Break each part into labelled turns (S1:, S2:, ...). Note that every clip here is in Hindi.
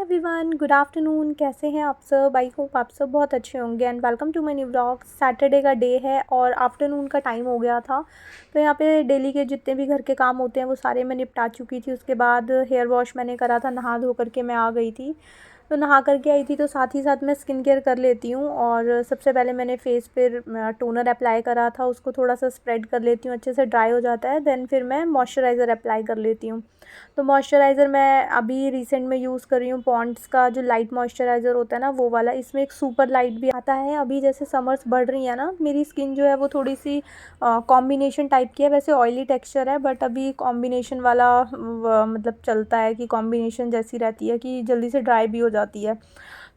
S1: Everyone, good afternoon. कैसे हैं आप सब? आई होप आप सब बहुत अच्छे होंगे and welcome to my new vlog. Saturday का डे है और आफ्टरनून का टाइम हो गया था, तो यहाँ पे डेली के जितने भी घर के काम होते हैं वो सारे मैं निपटा चुकी थी। उसके बाद हेयर वॉश मैंने करा था, नहा धो करके मैं आ गई थी। तो नहा करके आई थी तो साथ ही साथ मैं स्किन केयर कर लेती हूँ। और सबसे पहले मैंने फेस पर टोनर अप्लाई करा था, उसको थोड़ा सा स्प्रेड कर लेती हूँ, अच्छे से ड्राई हो जाता है। देन फिर मैं मॉइस्चराइज़र अप्लाई कर लेती हूँ। तो मॉइस्चराइज़र मैं अभी रिसेंट में यूज़ कर रही हूँ पॉन्ड्स का जो लाइट मॉइस्चराइज़र होता है ना, वो वाला। इसमें एक सुपर लाइट भी आता है। अभी जैसे समर्स बढ़ रही है ना, मेरी स्किन जो है वो थोड़ी सी कॉम्बिनेशन टाइप की है। वैसे ऑयली टेक्सचर है बट अभी कॉम्बिनेशन वाला मतलब चलता है कि कॉम्बिनेशन जैसी रहती है कि जल्दी से ड्राई भी हो जाती है।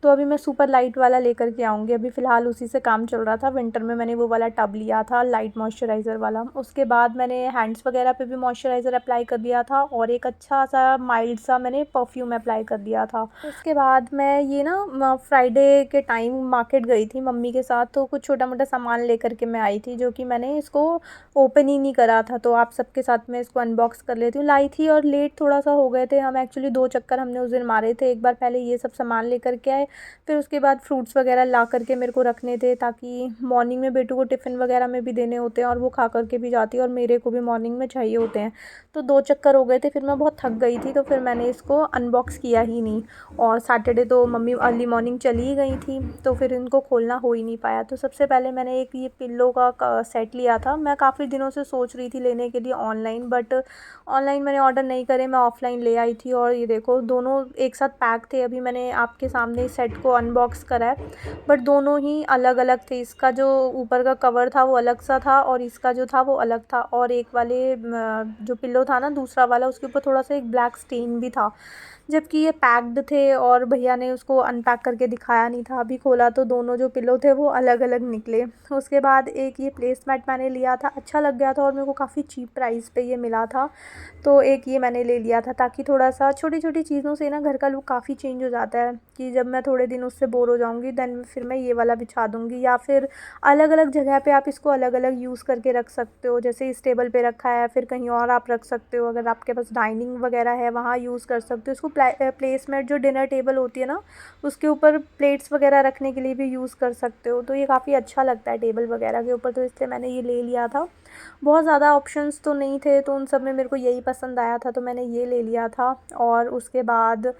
S1: तो अभी मैं सुपर लाइट वाला लेकर के आऊँगी। अभी फ़िलहाल उसी से काम चल रहा था। विंटर में मैंने वो वाला टब लिया था लाइट मॉइस्चराइज़र वाला। उसके बाद मैंने हैंड्स वगैरह पे भी मॉइस्चराइज़र अप्लाई कर लिया था और एक अच्छा सा माइल्ड सा मैंने परफ्यूम अप्लाई कर दिया था। उसके बाद मैं ये ना फ्राइडे के टाइम मार्केट गई थी मम्मी के साथ, तो कुछ छोटा मोटा सामान लेकर के मैं आई थी जो कि मैंने इसको ओपन ही नहीं करा था। तो आप सबके साथ मैं इसको अनबॉक्स कर लेती हूँ। लाई थी और लेट थोड़ा सा हो गए थे हम, एक्चुअली 2 चक्कर हमने उस दिन मारे थे। एक बार पहले ये सब सामान लेकर के आए, फिर उसके बाद फ्रूट्स वगैरह ला करके मेरे को रखने थे ताकि मॉर्निंग में बेटू को टिफ़िन वगैरह में भी देने होते हैं और वो खा करके भी जाती है और मेरे को भी मॉर्निंग में चाहिए होते हैं। तो 2 चक्कर हो गए थे, फिर मैं बहुत थक गई थी तो फिर मैंने इसको अनबॉक्स किया ही नहीं। और सैटरडे तो मम्मी अर्ली मॉर्निंग चली ही गई थी तो फिर इनको खोलना हो ही नहीं पाया। तो सबसे पहले मैंने एक ये पिल्लो का सेट लिया था। मैं काफ़ी दिनों से सोच रही थी लेने के लिए ऑनलाइन, बट ऑनलाइन मैंने ऑर्डर नहीं करे, मैं ऑफ़लाइन ले आई थी। और ये देखो दोनों एक साथ पैक थे। अभी मैंने आपके सामने इस सेट को अनबॉक्स करा है, बट दोनों ही अलग अलग थे। इसका जो ऊपर का कवर था वो अलग सा था और इसका जो था वो अलग था। और एक वाले जो पिल्लो था ना दूसरा वाला, उसके ऊपर थोड़ा सा एक ब्लैक स्टेन भी था, जबकि ये पैक्ड थे और भैया ने उसको अनपैक करके दिखाया नहीं था। अभी खोला तो दोनों जो पिलो थे वो अलग अलग निकले। उसके बाद एक ये प्लेसमेट मैंने लिया था, अच्छा लग गया था और मेरे को काफ़ी चीप प्राइस पे ये मिला था। तो एक ये मैंने ले लिया था ताकि थोड़ा सा छोटी छोटी चीज़ों से ना घर का लुक काफ़ी चेंज हो जाता है कि जब मैं थोड़े दिन उससे बोर हो जाऊँगी देन फिर मैं ये वाला बिछा दूँगी। या फिर अलग अलग जगह पे आप इसको अलग अलग यूज़ करके रख सकते हो। जैसे इस टेबल पे रखा है, फिर कहीं और आप रख सकते हो। अगर आपके पास डाइनिंग वगैरह है वहाँ यूज़ कर सकते हो इसको। प्लेसमेट जो डिनर टेबल होती है ना, उसके ऊपर प्लेट्स वगैरह रखने के लिए भी यूज़ कर सकते हो। तो ये काफ़ी अच्छा लगता है टेबल वगैरह के ऊपर, तो इसलिए मैंने ये ले लिया था। बहुत ज़्यादा ऑप्शंस तो नहीं थे तो उन सब में मेरे को यही पसंद आया था तो मैंने ये ले लिया था। और उसके बाद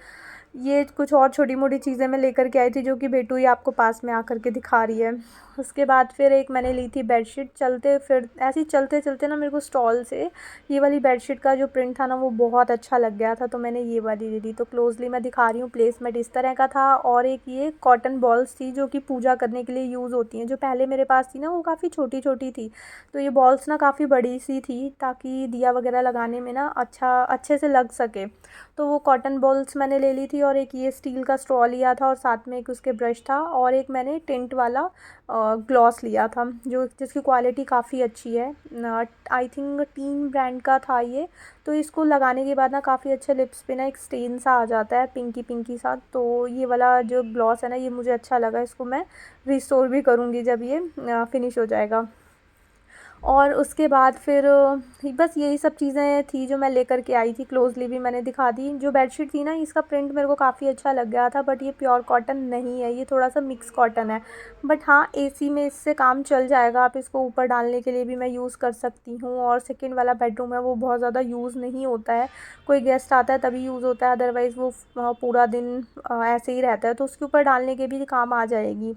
S1: ये कुछ और छोटी मोटी चीज़ें मैं लेकर के आई थी जो कि बेटू ही आपको पास में आकर के दिखा रही है। उसके बाद फिर एक मैंने ली थी बेडशीट। चलते फिर ऐसे ही चलते चलते ना मेरे को स्टॉल से ये वाली बेडशीट का जो प्रिंट था ना वो बहुत अच्छा लग गया था तो मैंने ये वाली ले ली। तो क्लोजली मैं दिखा रही हूँ, प्लेसमेट इस तरह का था। और एक ये कॉटन बॉल्स थी जो कि पूजा करने के लिए यूज़ होती हैं। जो पहले मेरे पास थी ना वो काफ़ी छोटी छोटी थी, तो ये बॉल्स ना काफ़ी बड़ी सी थी ताकि दिया वगैरह लगाने में ना अच्छे से लग सके। तो वो कॉटन बॉल्स मैंने ले ली थी। और एक ये स्टील का स्ट्रॉ लिया था और साथ में एक उसके ब्रश था। और एक मैंने टिंट वाला ग्लॉस लिया था जो जिसकी क्वालिटी काफ़ी अच्छी है। आई थिंक टीन ब्रांड का था ये। तो इसको लगाने के बाद ना काफ़ी अच्छे लिप्स पे ना एक स्टेन सा आ जाता है, पिंकी पिंकी सा। तो ये वाला जो ग्लॉस है ना ये मुझे अच्छा लगा, इसको मैं रिस्टोर भी करूँगी जब ये फिनिश हो जाएगा। और उसके बाद फिर बस यही सब चीज़ें थी जो मैं लेकर के आई थी। क्लोजली भी मैंने दिखा दी। जो बेडशीट थी ना इसका प्रिंट मेरे को काफ़ी अच्छा लग गया था, बट ये प्योर कॉटन नहीं है, ये थोड़ा सा मिक्स कॉटन है। बट हाँ, एसी में इससे काम चल जाएगा। आप इसको ऊपर डालने के लिए भी मैं यूज़ कर सकती हूँ। और सेकेंड वाला बेडरूम है वो बहुत ज़्यादा यूज़ नहीं होता है, कोई गेस्ट आता है तभी यूज़ होता है, अदरवाइज़ वो पूरा दिन ऐसे ही रहता है। तो उसके ऊपर डालने के भी काम आ जाएगी।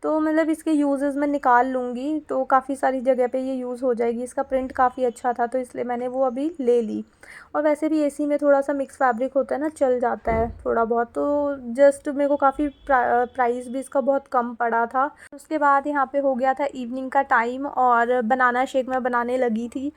S1: तो मतलब इसके यूजेस मैं निकाल लूँगी तो काफ़ी सारी जगह पे ये यूज़ हो जाएगी। इसका प्रिंट काफ़ी अच्छा था तो इसलिए मैंने वो अभी ले ली। और वैसे भी एसी में थोड़ा सा मिक्स फैब्रिक होता है ना, चल जाता है थोड़ा बहुत। तो जस्ट मेरे को काफ़ी प्राइस भी इसका बहुत कम पड़ा था। उसके बाद यहाँ पे हो गया था इवनिंग का टाइम और बनाना शेक मैं बनाने लगी थी।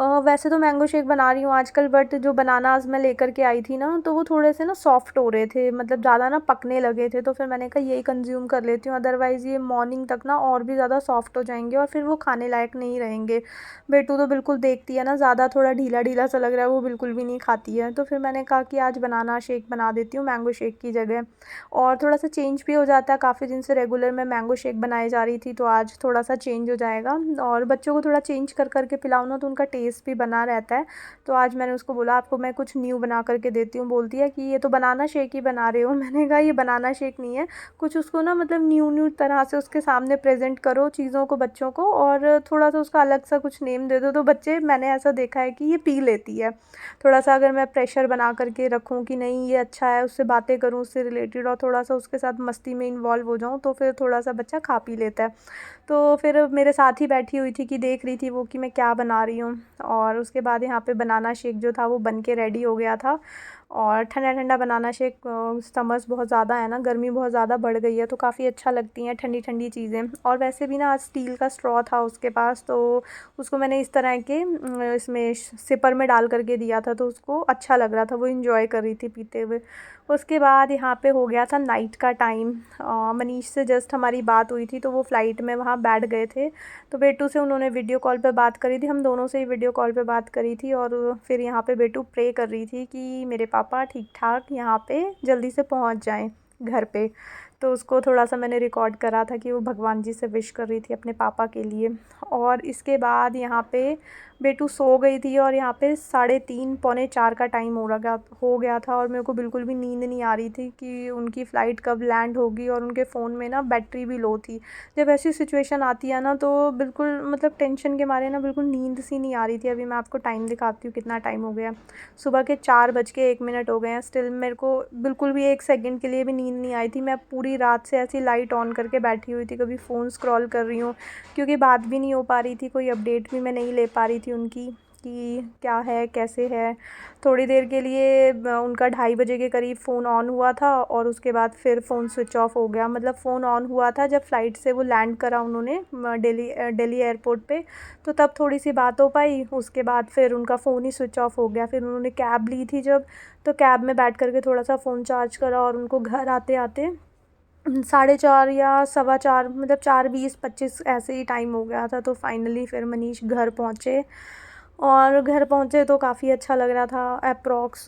S1: वैसे तो मैंगो शेक बना रही हूँ आजकल, बट जो बनानास मैं लेकर के आई थी ना तो वो थोड़े से ना सॉफ्ट हो रहे थे, मतलब ज़्यादा ना पकने लगे थे। तो फिर मैंने कहा यही कंज्यूम कर लेती हूँ, अदरवाइज़ ये मॉर्निंग तक ना और भी ज़्यादा सॉफ्ट हो जाएंगे और फिर वो खाने लायक नहीं रहेंगे। बेटू तो बिल्कुल देखती है ना ज़्यादा थोड़ा ढीला ढीला सा लग रहा है, वो बिल्कुल भी नहीं खाती है। तो फिर मैंने कहा कि आज बनाना शेक बना देती हूँ मैंगो शेक की जगह, और थोड़ा सा चेंज भी हो जाता है। काफ़ी दिन से रेगुलर मैं मैंगो शेक बनाए जा रही थी तो आज थोड़ा सा चेंज हो जाएगा। और बच्चों को थोड़ा चेंज कर करके पिलाऊँ ना तो उनका टेस्ट टेस्ट भी बना रहता है। तो आज मैंने उसको बोला आपको मैं कुछ न्यू बना करके देती हूँ। बोलती है कि ये तो बनाना शेक ही बना रहे हो। मैंने कहा ये बनाना शेक नहीं है, कुछ उसको ना मतलब न्यू तरह से उसके सामने प्रेजेंट करो चीज़ों को बच्चों को, और थोड़ा सा उसका अलग सा कुछ नेम दे दो तो बच्चे, मैंने ऐसा देखा है कि ये पी लेती है। थोड़ा सा अगर मैं प्रेशर बना करके रखूँ कि नहीं ये अच्छा है, उससे बातें करूँ उससे रिलेटेड और थोड़ा सा उसके साथ मस्ती में इन्वॉल्व हो जाऊँ, तो फिर थोड़ा सा बच्चा खा पी लेता है। तो फिर मेरे साथ ही बैठी हुई थी कि देख रही थी वो कि मैं क्या बना रही हूँ। और उसके बाद यहाँ पे बनाना शेक जो था वो बन के रेडी हो गया था। और ठंडा ठंडा बनाना शेक, समर्स बहुत ज़्यादा है ना, गर्मी बहुत ज़्यादा बढ़ गई है, तो काफ़ी अच्छा लगती हैं ठंडी ठंडी चीज़ें। और वैसे भी ना आज स्टील का स्ट्रॉ था उसके पास, तो उसको मैंने इस तरह के इसमें सिपर में डाल करके दिया था, तो उसको अच्छा लग रहा था, वो इंजॉय कर रही थी पीते हुए। उसके बाद यहाँ पे हो गया था नाइट का टाइम। मनीष से जस्ट हमारी बात हुई थी, तो वो फ़्लाइट में वहाँ बैठ गए थे, तो बेटू से उन्होंने वीडियो कॉल पे बात करी थी, हम दोनों से ही वीडियो कॉल पे बात करी थी। और फिर यहाँ पे बेटू प्रे कर रही थी कि मेरे पापा ठीक ठाक यहाँ पे जल्दी से पहुँच जाएं घर पे। तो उसको थोड़ा सा मैंने रिकॉर्ड करा था कि वो भगवान जी से विश कर रही थी अपने पापा के लिए। और इसके बाद यहाँ पे बेटू सो गई थी, और यहाँ पे 3:30 पौने 4 का टाइम हो गया था, और मेरे को बिल्कुल भी नींद नहीं आ रही थी कि उनकी फ़्लाइट कब लैंड होगी। और उनके फ़ोन में ना बैटरी भी लो थी। जब ऐसी सिचुएशन आती है ना तो बिल्कुल मतलब टेंशन के मारे ना बिल्कुल नींद सी नहीं आ रही थी। अभी मैं आपको टाइम दिखाती हूँ कितना टाइम हो गया। सुबह के 4:01 हो गए हैं, स्टिल मेरे को बिल्कुल भी 1 सेकंड के लिए भी नींद नहीं आई थी। मैं पूरी रात से ऐसी लाइट ऑन करके बैठी हुई थी, कभी फ़ोन स्क्रॉल कर रही हूँ, क्योंकि बात भी नहीं हो पा रही थी, कोई अपडेट भी मैं नहीं ले पा रही थी उनकी कि क्या है कैसे है। थोड़ी देर के लिए उनका 2:30 के करीब फ़ोन ऑन हुआ था, और उसके बाद फिर फ़ोन स्विच ऑफ हो गया। मतलब फ़ोन ऑन हुआ था जब फ़्लाइट से वो लैंड करा उन्होंने दिल्ली एयरपोर्ट पे, तो तब थोड़ी सी बात हो पाई। उसके बाद फिर उनका फ़ोन ही स्विच ऑफ हो गया। फिर उन्होंने कैब ली थी जब, तो कैब में बैठ कर के थोड़ा सा फ़ोन चार्ज करा, और उनको घर आते आते 4:30 या 4:15, मतलब 4:20-25 ऐसे ही टाइम हो गया था। तो फाइनली फिर मनीष घर पहुँचे, और घर पहुँचे तो काफ़ी अच्छा लग रहा था। अप्रॉक्स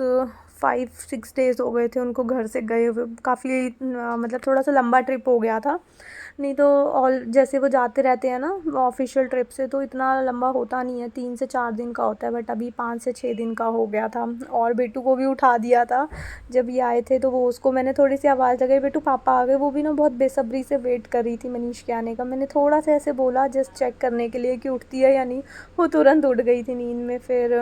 S1: 5-6 डेज़ हो गए थे उनको घर से गए हुए। काफ़ी मतलब थोड़ा सा लंबा ट्रिप हो गया था, नहीं तो ऑल जैसे वो जाते रहते हैं ना ऑफिशियल ट्रिप से, तो इतना लंबा होता नहीं है, 3 से 4 दिन का होता है, बट अभी 5 से 6 दिन का हो गया था। और बेटू को भी उठा दिया था जब ये आए थे, तो वो उसको मैंने थोड़ी सी आवाज़ लगाई, बेटू पापा आ गए। वो भी ना बहुत बेसब्री से वेट कर रही थी मनीष के आने का। मैंने थोड़ा सा ऐसे बोला जस्ट चेक करने के लिए कि उठती है या नहीं, वो तुरंत उठ गई थी नींद में। फिर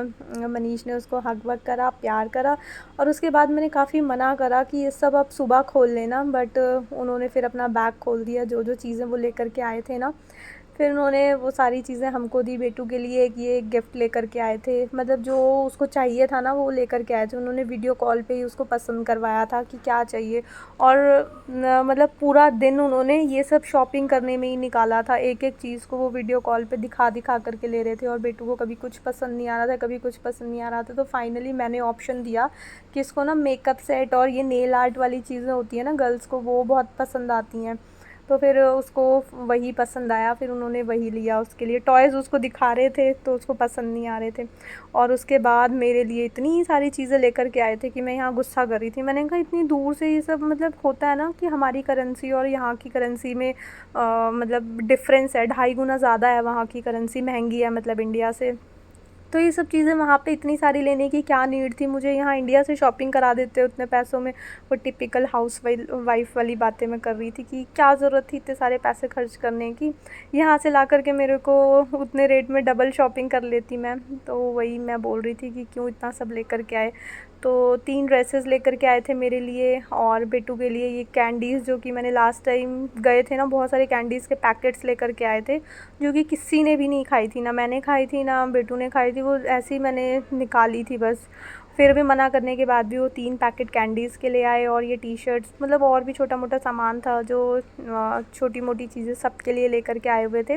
S1: मनीष ने उसको हग वग करा, प्यार करा, और उसके बाद मैंने काफ़ी मना करा कि ये सब आप सुबह खोल लेना, बट उन्होंने फिर अपना बैग खोल दिया, जो जो चीज़ें वो लेकर के आए थे ना, फिर उन्होंने वो सारी चीज़ें हमको दी। बेटू के लिए ये गिफ्ट लेकर के आए थे, मतलब जो उसको चाहिए था ना वो लेकर के आए थे। उन्होंने वीडियो कॉल पे ही उसको पसंद करवाया था कि क्या चाहिए, और मतलब पूरा दिन उन्होंने ये सब शॉपिंग करने में ही निकाला था। एक एक चीज़ को वो वीडियो कॉल पे दिखा दिखा करके ले रहे थे, और बेटू को कभी कुछ पसंद नहीं आ रहा था, कभी कुछ पसंद नहीं आ रहा था। तो फाइनली मैंने ऑप्शन दिया कि इसको ना मेकअप सेट और ये नेल आर्ट वाली चीज़ें होती हैं ना गर्ल्स को, वो बहुत पसंद आती हैं। तो फिर उसको वही पसंद आया, फिर उन्होंने वही लिया उसके लिए। टॉयज़ उसको दिखा रहे थे तो उसको पसंद नहीं आ रहे थे। और उसके बाद मेरे लिए इतनी सारी चीज़ें लेकर के आए थे कि मैं यहाँ गुस्सा कर रही थी। मैंने कहा इतनी दूर से ये सब, मतलब होता है ना कि हमारी करेंसी और यहाँ की करेंसी में मतलब डिफरेंस है, 2.5 गुना ज़्यादा है, वहाँ की करेंसी महंगी है मतलब इंडिया से। तो ये सब चीज़ें वहाँ पे इतनी सारी लेने की क्या नीड थी, मुझे यहाँ इंडिया से शॉपिंग करा देते उतने पैसों में। वो टिपिकल हाउस वाइफ वाली बातें मैं कर रही थी कि क्या ज़रूरत थी इतने सारे पैसे खर्च करने की, यहाँ से ला कर के मेरे को उतने रेट में डबल शॉपिंग कर लेती मैं। तो वही मैं बोल रही थी कि क्यों इतना सब लेकर के आए। तो 3 ड्रेसेस लेकर के आए थे मेरे लिए, और बेटू के लिए ये कैंडीज़, जो कि मैंने लास्ट टाइम गए थे ना बहुत सारे कैंडीज़ के पैकेट्स लेकर के आए थे, जो कि किसी ने भी नहीं खाई थी, ना मैंने खाई थी ना बेटू ने खाई थी, वो ऐसे ही मैंने निकाली थी बस। फिर भी मना करने के बाद भी वो 3 पैकेट कैंडीज़ के ले आए, और ये टी शर्ट्स, मतलब और भी छोटा मोटा सामान था जो छोटी मोटी चीज़ें सबके लिए लेकर के आए हुए थे।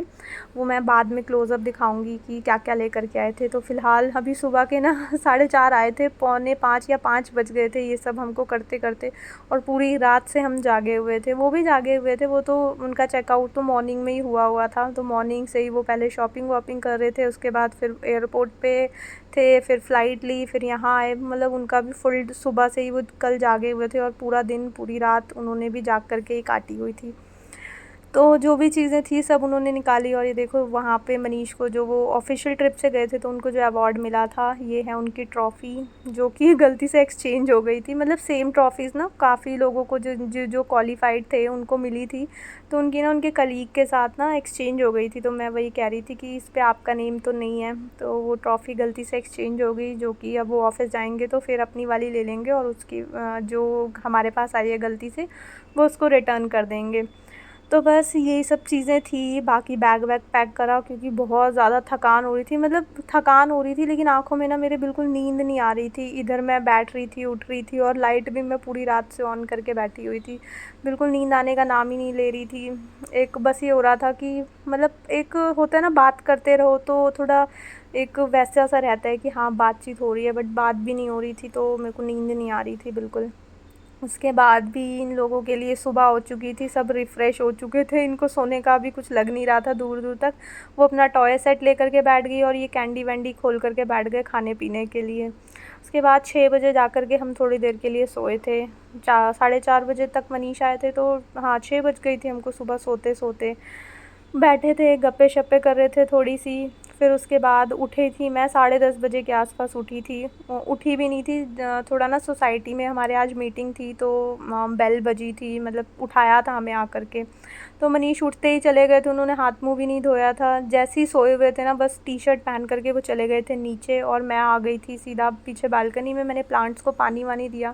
S1: वो मैं बाद में क्लोज़अप दिखाऊंगी कि क्या क्या लेकर के आए थे। तो फ़िलहाल अभी सुबह के ना 4:30 आए थे, पौने 5 या 5 बज गए थे ये सब हमको करते करते, और पूरी रात से हम जागे हुए थे, वो भी जागे हुए थे। वो तो उनका चेकआउट तो मॉर्निंग में ही हुआ था, तो मॉर्निंग से ही वो पहले शॉपिंग वॉपिंग कर रहे थे, उसके बाद फिर एयरपोर्ट पे थे, फिर फ़्लाइट ली, फिर यहाँ आए। मतलब उनका भी फुल सुबह से ही वो कल जागे हुए थे, और पूरा दिन पूरी रात उन्होंने भी जाग कर के ही काटी हुई थी। तो जो भी चीज़ें थी सब उन्होंने निकाली और ये देखो वहाँ पे मनीष को जो वो ऑफिशियल ट्रिप से गए थे तो उनको जो अवार्ड मिला था, ये है उनकी ट्रॉफ़ी जो कि गलती से एक्सचेंज हो गई थी। मतलब सेम ट्रॉफ़ीज़ ना काफ़ी लोगों को जो क्वालिफाइड थे उनको मिली थी, तो उनकी ना उनके कलीग के साथ ना एक्सचेंज हो गई थी। तो मैं वही कह रही थी कि इस पे आपका नेम तो नहीं है, तो वो ट्रॉफ़ी गलती से एक्सचेंज हो गई, जो कि अब वो ऑफिस जाएंगे तो फिर अपनी वाली ले लेंगे और उसकी जो हमारे पास आई है गलती से वो उसको रिटर्न कर देंगे। तो बस यही सब चीज़ें थी, बाकी बैग वैग पैक करा क्योंकि बहुत ज़्यादा थकान हो रही थी। मतलब थकान हो रही थी लेकिन आँखों में ना मेरे बिल्कुल नींद नहीं आ रही थी। इधर मैं बैठ रही थी, उठ रही थी और लाइट भी मैं पूरी रात से ऑन करके बैठी हुई थी। बिल्कुल नींद आने का नाम ही नहीं ले रही थी। एक बस ये हो रहा था कि मतलब एक होता है ना बात करते रहो तो थोड़ा एक वैसा सा रहता है कि हाँ बातचीत हो रही है, बट बात भी नहीं हो रही थी तो मेरे को नींद नहीं आ रही थी बिल्कुल। उसके बाद भी इन लोगों के लिए सुबह हो चुकी थी, सब रिफ़्रेश हो चुके थे, इनको सोने का भी कुछ लग नहीं रहा था दूर दूर तक। वो अपना टॉय सेट लेकर के बैठ गई और ये कैंडी वैंडी खोल करके बैठ गए खाने पीने के लिए। उसके बाद 6 बजे जा कर के हम थोड़ी देर के लिए सोए थे। 4 साढ़े 4 बजे तक मनीष आए थे, तो हाँ 6 बज गई थी हमको सुबह सोते सोते। बैठे थे, गप्पे शप्पे कर रहे थे थोड़ी सी। फिर उसके बाद उठी थी मैं 10:30 बजे के आसपास उठी थी। उठी भी नहीं थी, थोड़ा ना सोसाइटी में हमारे आज मीटिंग थी तो बेल बजी थी, मतलब उठाया था हमें आकर के। तो मनीष उठते ही चले गए थे, उन्होंने हाथ मुँह भी नहीं धोया था। जैसे ही सोए हुए थे ना बस टी-शर्ट पहन करके वो चले गए थे नीचे और मैं आ गई थी सीधा पीछे बालकनी में। मैंने प्लांट्स को पानी वानी दिया।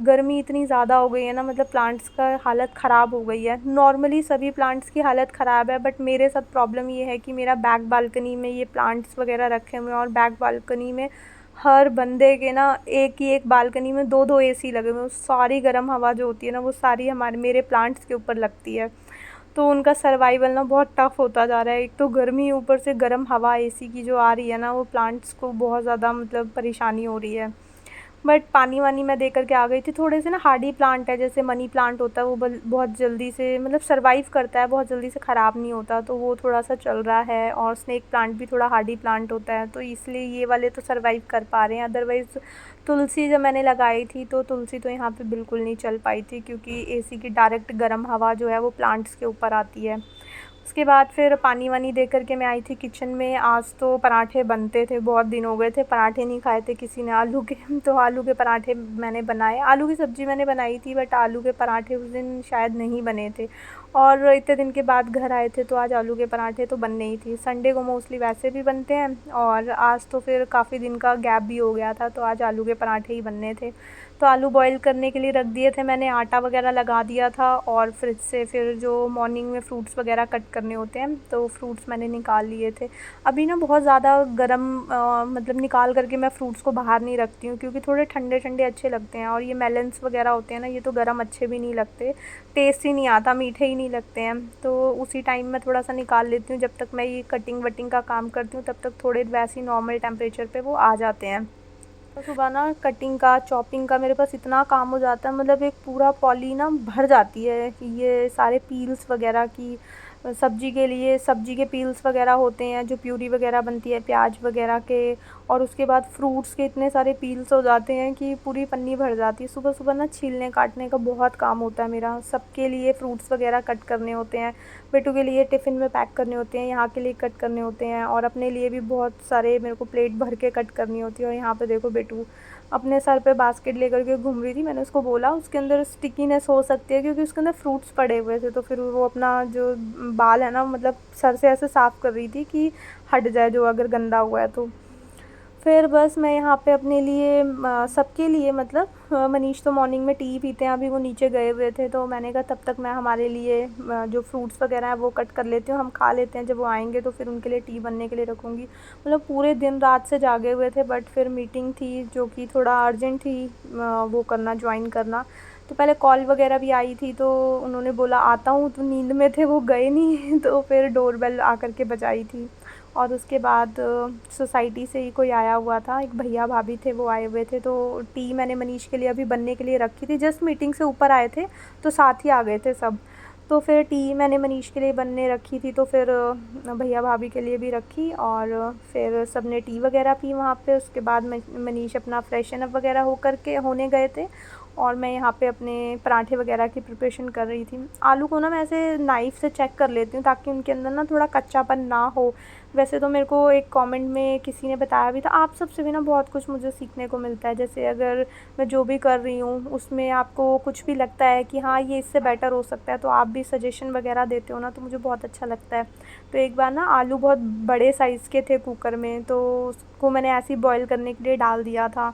S1: गर्मी इतनी ज़्यादा हो गई है ना, मतलब प्लांट्स का हालत ख़राब हो गई है। नॉर्मली सभी प्लांट्स की हालत ख़राब है, बट मेरे साथ प्रॉब्लम ये है कि मेरा बैक बालकनी में ये प्लांट्स वगैरह रखे हुए हैं और बैक बालकनी में हर बंदे के ना एक ही एक बालकनी में दो दो एसी लगे हुए हैं। सारी गर्म हवा जो होती है ना वो सारी हमारे मेरे प्लांट्स के ऊपर लगती है, तो उनका सर्वाइवल ना बहुत टफ़ होता जा रहा है। एक तो गर्मी, ऊपर से गर्म हवा एसी की जो आ रही है ना वो प्लांट्स को बहुत ज़्यादा मतलब परेशानी हो रही है। बट पानी वानी मैं दे करके आ गई थी। थोड़े से ना हार्डी प्लांट है, जैसे मनी प्लांट होता है वो बहुत जल्दी से मतलब सर्वाइव करता है, बहुत जल्दी से ख़राब नहीं होता, तो वो थोड़ा सा चल रहा है। और स्नेक प्लांट भी थोड़ा हार्डी प्लांट होता है, तो इसलिए ये वाले तो सर्वाइव कर पा रहे हैं। अदरवाइज़ तुलसी जब मैंने लगाई थी तो तुलसी तो यहाँ पे बिल्कुल नहीं चल पाई थी, क्योंकि एसी की डायरेक्ट गर्म हवा जो है वो प्लांट्स के ऊपर आती है। उसके बाद फिर पानी वानी दे कर के मैं आई थी किचन में। आज तो पराठे बनते थे, बहुत दिन हो गए थे पराठे नहीं खाए थे किसी ने आलू के तो आलू के पराठे मैंने बनाए। आलू की सब्ज़ी मैंने बनाई थी, बट आलू के पराठे उस दिन शायद नहीं बने थे, और इतने दिन के बाद घर आए थे तो आज आलू के पराठे तो बनने ही थी। संडे को मोस्टली वैसे भी बनते हैं, और आज तो फिर काफ़ी दिन का गैप भी हो गया था तो आज आलू के पराठे ही बनने थे। तो आलू बॉईल करने के लिए रख दिए थे मैंने, आटा वगैरह लगा दिया था, और फ्रिज से फिर जो मॉर्निंग में फ्रूट्स वगैरह कट करने होते हैं तो फ्रूट्स मैंने निकाल लिए थे। अभी ना बहुत ज़्यादा गर्म मतलब निकाल करके मैं फ्रूट्स को बाहर नहीं रखती हूँ, क्योंकि थोड़े ठंडे ठंडे अच्छे लगते हैं। और ये मेलन्स वगैरह होते हैं ना, ये तो गर्म अच्छे भी नहीं लगते, टेस्ट ही नहीं आता, मीठे ही नहीं लगते हैं। तो उसी टाइम मैं थोड़ा सा निकाल लेती हूँ, जब तक मैं ये कटिंग वटिंग का काम करती हूँ तब तक थोड़े वैसे ही नॉर्मल टेम्परेचर पे वो आ जाते हैं। तो सुबह ना कटिंग का, चॉपिंग का मेरे पास इतना काम हो जाता है, मतलब एक पूरा पॉली ना भर जाती है कि ये सारे पील्स वगैरह की। सब्ज़ी के लिए सब्ज़ी के पील्स वगैरह होते हैं, जो प्यूरी वगैरह बनती है प्याज वगैरह के, और उसके बाद फ्रूट्स के इतने सारे पील्स हो जाते हैं कि पूरी पन्नी भर जाती है। सुबह सुबह ना छीलने काटने का बहुत काम होता है मेरा। सबके लिए फ्रूट्स वगैरह कट करने होते हैं, बेटू के लिए टिफ़िन में पैक करने होते हैं, यहाँ के लिए कट करने होते हैं, और अपने लिए भी बहुत सारे मेरे को प्लेट भर के कट करनी होती है। और यहाँ पे देखो बेटू अपने सर पे बास्केट लेकर के घूम रही थी। मैंने उसको बोला उसके अंदर स्टिकीनेस हो सकती है, क्योंकि उसके अंदर फ्रूट्स पड़े हुए थे, तो फिर वो अपना जो बाल है ना मतलब सर से ऐसे साफ़ कर रही थी कि हट जाए जो अगर गंदा हुआ है तो। फिर बस मैं यहाँ पे अपने लिए सबके लिए मतलब मनीष तो मॉर्निंग में टी पीते हैं, अभी वो नीचे गए हुए थे, तो मैंने कहा तब तक मैं हमारे लिए जो फ्रूट्स वगैरह हैं वो कट कर लेती हूँ, हम खा लेते हैं, जब वो आएंगे तो फिर उनके लिए टी बनने के लिए रखूँगी। मतलब पूरे दिन रात से जागे हुए थे, बट फिर मीटिंग थी जो कि थोड़ा अर्जेंट थी, वो करना, ज्वाइन करना। तो पहले कॉल वगैरह भी आई थी, तो उन्होंने बोला आता हूँ, तो नींद में थे वो, गए नहीं तो फिर डोरबेल आकर के बजाई थी। और उसके बाद सोसाइटी से ही कोई आया हुआ था, एक भैया भाभी थे वो आए हुए थे, तो टी मैंने मनीष के लिए अभी बनने के लिए रखी थी। जस्ट मीटिंग से ऊपर आए थे तो साथ ही आ गए थे सब, तो फिर टी मैंने मनीष के लिए बनने रखी थी, तो फिर भैया भाभी के लिए भी रखी, और फिर सब ने टी वगैरह पी वहाँ पे। उसके बाद मनीष अपना फ्रेशन अप वगैरह होकर के होने गए थे, और मैं यहाँ पे अपने पराठे वगैरह की प्रिपरेशन कर रही थी। आलू को ना मैं ऐसे नाइफ़ से चेक कर लेती हूँ ताकि उनके अंदर ना थोड़ा कच्चापन ना हो। वैसे तो मेरे को एक कमेंट में किसी ने बताया भी था, आप सबसे भी ना बहुत कुछ मुझे सीखने को मिलता है। जैसे अगर मैं जो भी कर रही हूँ उसमें आपको कुछ भी लगता है कि हाँ ये इससे बेटर हो सकता है, तो आप भी सजेशन वगैरह देते हो ना, तो मुझे बहुत अच्छा लगता है। तो एक बार ना आलू बहुत बड़े साइज़ के थे कुकर में, तो उसको मैंने ऐसे ही बॉईल करने के लिए डाल दिया था।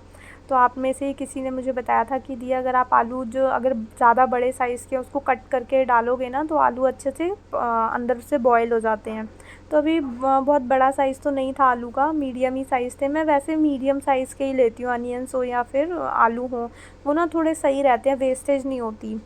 S1: तो आप में से ही किसी ने मुझे बताया था कि दी अगर आप आलू जो अगर ज़्यादा बड़े साइज़ के उसको कट करके डालोगे ना, तो आलू अच्छे से अंदर से बॉयल हो जाते हैं। तो अभी बहुत बड़ा साइज़ तो नहीं था आलू का, मीडियम ही साइज़ थे। मैं वैसे मीडियम साइज़ के ही लेती हूँ, अनियंस हो या फिर आलू हों, वो ना थोड़े सही रहते हैं, वेस्टेज नहीं होती।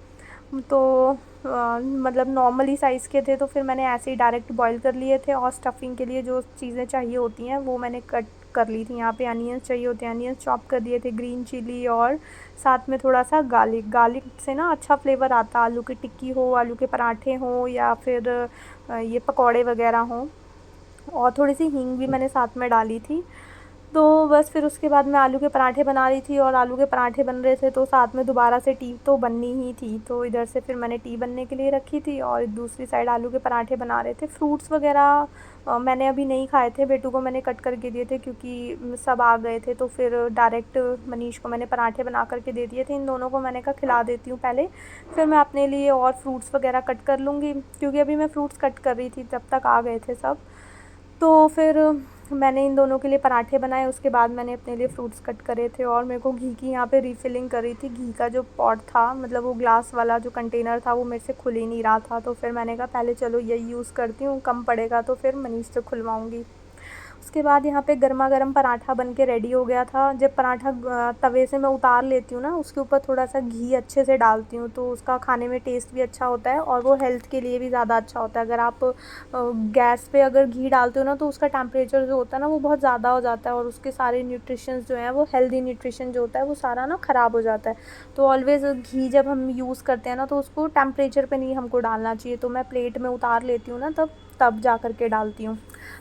S1: तो मतलब नॉर्मली साइज़ के थे, तो फिर मैंने ऐसे ही डायरेक्ट बॉईल कर लिए थे। और स्टफ़िंग के लिए जो चीज़ें चाहिए होती हैं वो मैंने कट कर ली थी। यहाँ पे अनियंस चाहिए होते हैं, अनियंस चॉप कर दिए थे, ग्रीन चिली और साथ में थोड़ा सा गार्लिक से ना अच्छा फ्लेवर आता है। आलू की टिक्की हो, आलू के पराठे हों या फिर ये पकौड़े वगैरह हों। और थोड़ी सी हींग भी मैंने साथ में डाली थी। तो बस फिर उसके बाद मैं आलू के पराठे बना रही थी, और आलू के पराठे बन रहे थे तो साथ में दोबारा से टी तो बननी ही थी। तो इधर से फिर मैंने टी बनने के लिए रखी थी और दूसरी साइड आलू के पराठे बना रहे थे। फ्रूट्स वगैरह मैंने अभी नहीं खाए थे, बेटू को मैंने कट करके दिए थे क्योंकि सब आ गए थे। तो फिर डायरेक्ट मनीष को मैंने पराठे बना करके दे दिए थे। इन दोनों को मैंने कहा खिला देती हूँ पहले, फिर मैं अपने लिए और फ्रूट्स वगैरह कट कर लूँगी, क्योंकि अभी मैं फ्रूट्स कट कर रही थी तब तक आ गए थे सब। तो फिर मैंने इन दोनों के लिए पराठे बनाए, उसके बाद मैंने अपने लिए फ्रूट्स कट करे थे। और मेरे को घी की यहाँ पे रीफ़िलिंग कर रही थी। घी का जो पॉट था, मतलब वो ग्लास वाला जो कंटेनर था, वो मेरे से खुल ही नहीं रहा था। तो फिर मैंने कहा पहले चलो यही यूज़ करती हूँ, कम पड़ेगा तो फिर मनीष से खुलवाऊँगी। उसके बाद यहाँ पे गर्मा-गर्म पराठा बन के रेडी हो गया था। जब पराठा तवे से मैं उतार लेती हूँ ना, उसके ऊपर थोड़ा-सा घी अच्छे से डालती हूँ, तो उसका खाने में टेस्ट भी अच्छा होता है और वो हेल्थ के लिए भी ज़्यादा अच्छा होता है। अगर आप गैस पे अगर घी डालते हो ना, तो उसका टेम्परेचर जो होता है ना, वो बहुत ज़्यादा हो जाता है और उसके सारे न्यूट्रिशंस जो हैं, वो हेल्दी न्यूट्रिशन जो होता है, वो सारा ना ख़राब हो जाता है। तो ऑलवेज़ घी जब हम यूज़ करते हैं ना, तो उसको टेम्परेचर पे नहीं हमको डालना चाहिए। तो मैं प्लेट में उतार लेती हूँ ना, तब जा कर के डालती हूँ।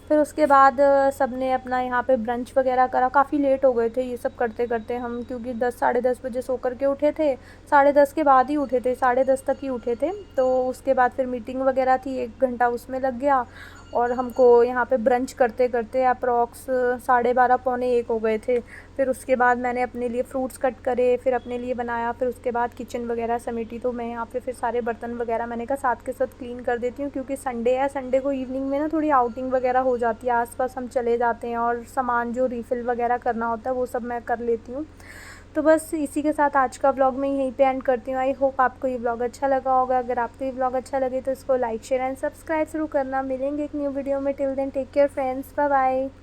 S1: फिर उसके बाद सब ने अपना यहाँ पे ब्रंच वगैरह करा। काफ़ी लेट हो गए थे ये सब करते-करते हम, क्योंकि 10 साढ़े 10 बजे सो कर के उठे थे। साढ़े 10 के बाद ही उठे थे, साढ़े 10 तक ही उठे थे। तो उसके बाद फिर मीटिंग वगैरह थी, 1 घंटा उसमें लग गया। और हमको यहाँ पे ब्रंच करते-करते अप्रॉक्स साढ़े 12 पौने 1 हो गए थे। फिर उसके बाद मैंने अपने लिए फ्रूट्स कट करे, फिर अपने लिए बनाया, फिर उसके बाद किचन वगैरह समेटी। तो मैं यहाँ पे फिर सारे बर्तन वगैरह मैंने कहा साथ के साथ क्लीन कर देती हूँ, क्योंकि संडे है, संडे को इवनिंग में ना थोड़ी आउटिंग वगैरह हो जाती है, आस-पास हम चले जाते हैं और सामान जो रीफ़िल वगैरह करना होता है वो सब मैं कर लेती हूँ। तो बस इसी के साथ आज का व्लॉग मैं यहीं पे एंड करती हूँ। आई होप आपको ये व्लॉग अच्छा लगा होगा। अगर आपको ये व्लॉग अच्छा लगे तो इसको लाइक, शेयर एंड सब्सक्राइब ज़रूर करना। मिलेंगे एक न्यू वीडियो में। Till then take care friends, bye bye.